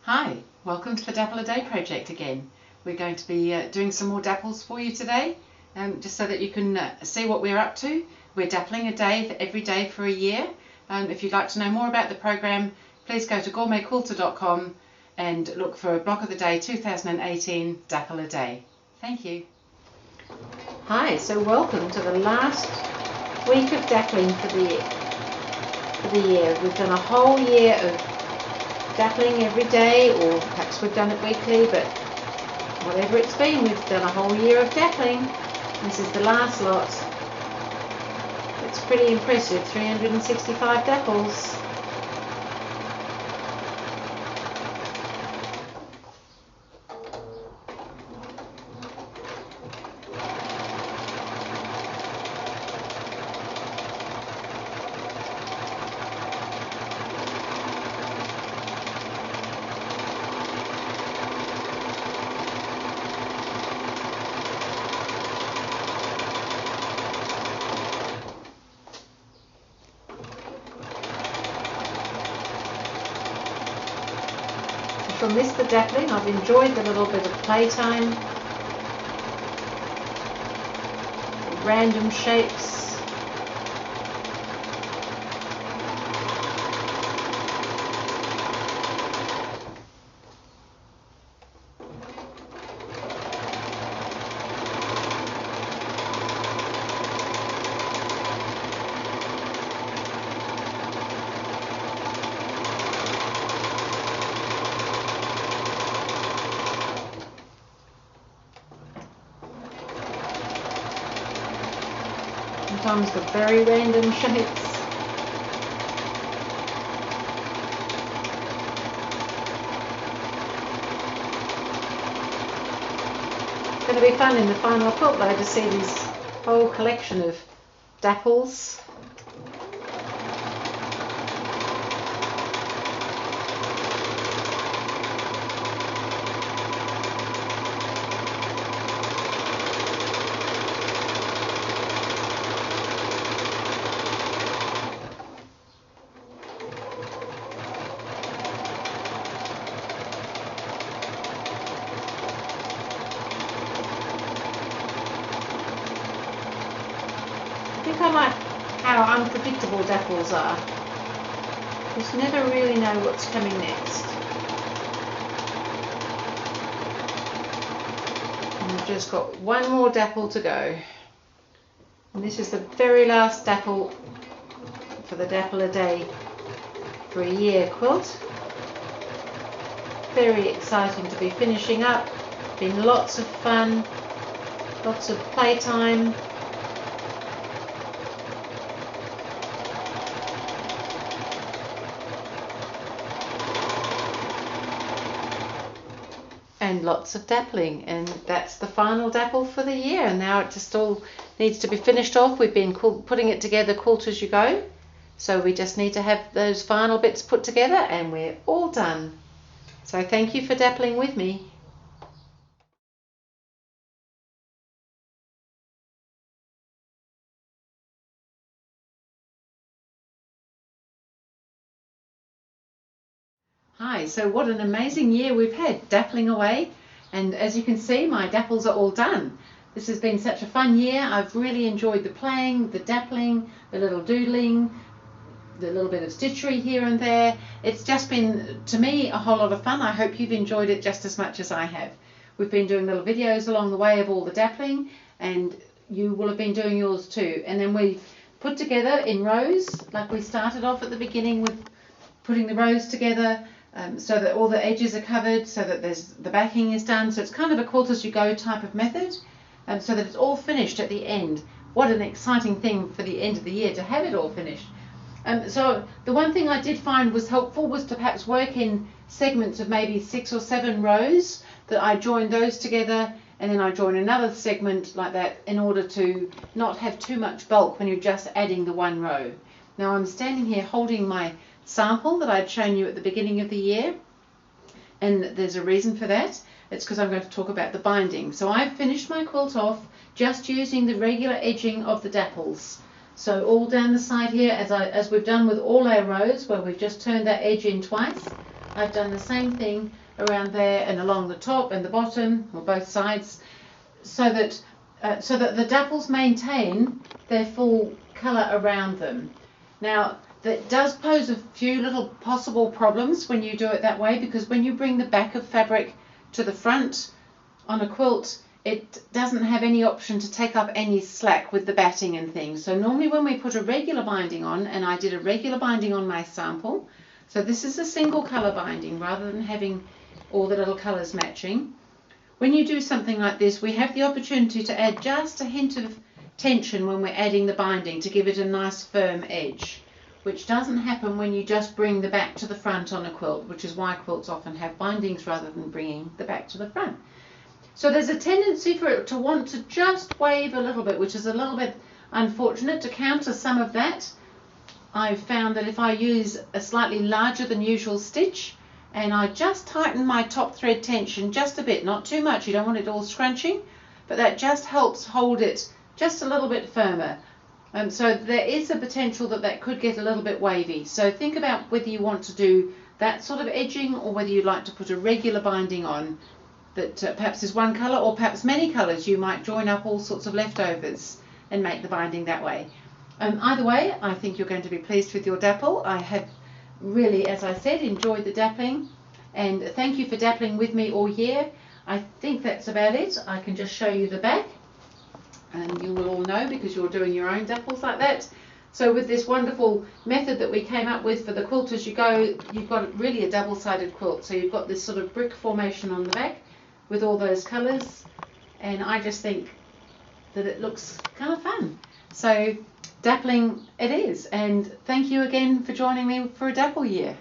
Hi, welcome to the Dapple a Day project again. We're going to be doing some more dapples for you today, just so that you can see what we're up to. We're dappling a day every day for a year. If you'd like to know more about the program, please go to GourmetQuilter.com and look for Block of the Day 2018 Dapple a Day. Thank you. Hi, so welcome to the last week of dappling for the year. We've done a whole year of dappling every day, or perhaps we've done it weekly, but whatever it's been, we've done a whole year of dappling. This is the last lot. It's pretty impressive, 365 dapples. From this, the dappling, I've enjoyed the little bit of playtime, random shapes. Sometimes the very random shapes. It's going to be fun in the final quilt though to see this whole collection of dapples. I think I like how unpredictable dapples are. You just never really know what's coming next. And we've just got one more dapple to go. And this is the very last dapple for the Dapple a Day for a year quilt. Very exciting to be finishing up. Been lots of fun, lots of playtime. And lots of dappling, and that's the final dapple for the year, and now it just all needs to be finished off. We've been putting it together quilt as you go, so we just need to have those final bits put together and we're all done. So thank you for dappling with me. Hi, so what an amazing year we've had dappling away, and as you can see my dapples are all done. This has been such a fun year. I've really enjoyed the playing, the dappling, the little doodling, the little bit of stitchery here and there. It's just been, to me, a whole lot of fun. I hope you've enjoyed it just as much as I have. We've been doing little videos along the way of all the dappling, and you will have been doing yours too. And then we put together in rows, like we started off at the beginning with putting the rows together, so that all the edges are covered, so that the backing is done. So it's kind of a quilt as you go type of method, so that it's all finished at the end. What an exciting thing for the end of the year to have it all finished. So the one thing I did find was helpful was to perhaps work in segments of maybe 6 or 7 rows, that I joined those together and then I join another segment like that, in order to not have too much bulk when you're just adding the one row. Now I'm standing here holding my sample that I'd shown you at the beginning of the year, and there's a reason for that. It's because I'm going to talk about the binding. So I've finished my quilt off just using the regular edging of the dapples. So all down the side here, as we've done with all our rows, where we've just turned that edge in twice, I've done the same thing around there and along the top and the bottom, or both sides, so that the dapples maintain their full colour around them. Now, that does pose a few little possible problems when you do it that way, because when you bring the back of fabric to the front on a quilt, it doesn't have any option to take up any slack with the batting and things. So normally when we put a regular binding on, and I did a regular binding on my sample, so this is a single colour binding rather than having all the little colours matching. When you do something like this, we have the opportunity to add just a hint of tension when we're adding the binding to give it a nice firm edge, which doesn't happen when you just bring the back to the front on a quilt, which is why quilts often have bindings rather than bringing the back to the front. So there's a tendency for it to want to just wave a little bit, which is a little bit unfortunate. To counter some of that, I've found that if I use a slightly larger than usual stitch and I just tighten my top thread tension just a bit, not too much, you don't want it all scrunching, but that just helps hold it just a little bit firmer. So there is a potential that that could get a little bit wavy. So think about whether you want to do that sort of edging or whether you'd like to put a regular binding on that perhaps is one colour, or perhaps many colours. You might join up all sorts of leftovers and make the binding that way. Either way, I think you're going to be pleased with your dapple. I have really, as I said, enjoyed the dappling, and thank you for dappling with me all year. I think that's about it. I can just show you the back, and you will all know because you're doing your own dapples like that. So with this wonderful method that we came up with for the quilt as you go, you've got really a double-sided quilt. So you've got this sort of brick formation on the back with all those colours, and I just think that it looks kind of fun. So dappling it is, and thank you again for joining me for a dapple year.